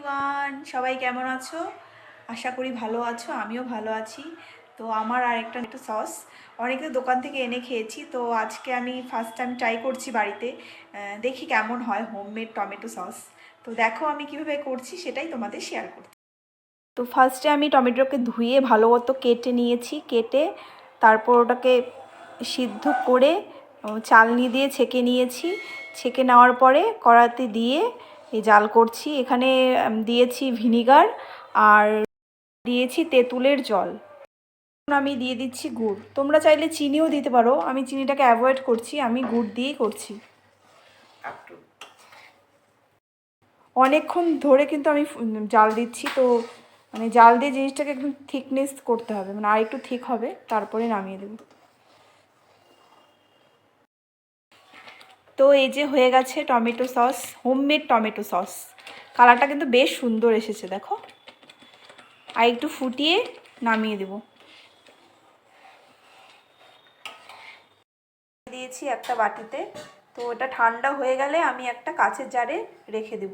Everyone, সবাই কেমন আছো? আশা করি ভালো আছো, আমিও ভালো আছি। তো আমার আরেকটা একটু সস অনেকে দোকান থেকে এনে খেয়েছি, তো আজকে আমি ফার্স্ট টাইম ট্রাই করছি বাড়িতে। দেখি কেমন হয় হোমমেড টমেটো সস। তো দেখো আমি কিভাবে করছি সেটাই তোমাদের শেয়ার করছি। তো ফার্স্টে আমি টমেটোকে ধুয়ে ভালো মতো কেটে নিয়েছি, কেটে তারপর ওটাকে সিদ্ধ করে চালনি দিয়ে ছেঁকে নিয়েছি। ছেঁকে নেওয়ার পরে কড়াতে দিয়ে জাল করছি। এখানে দিয়েছি ভিনিগার আর দিয়েছি তেঁতুলের জল। আমি দিয়ে দিচ্ছি গুড়, তোমরা চাইলে চিনিও দিতে পারো, আমি চিনিটাকে অ্যাভয়েড করছি, আমি গুড় দিয়েই করছি। অনেকক্ষণ ধরে কিন্তু আমি জাল দিচ্ছি, তো মানে জাল দিয়ে জিনিসটাকে একদম থিকনেস করতে হবে, মানে আর একটু ঠিক হবে, তারপরে নামিয়ে দেব। তো এই যে হয়ে গেছে tomato sauce, homemade tomato sauce. কালারটা কিন্তু বেশ সুন্দর এসেছে দেখো। আর একটু ফুটিয়ে নামিয়ে দেব। দিয়েছি একটা বাটিতে, তো ওটা ঠান্ডা হয়ে গেলে আমি একটা কাঁচের জারে রেখে দেব।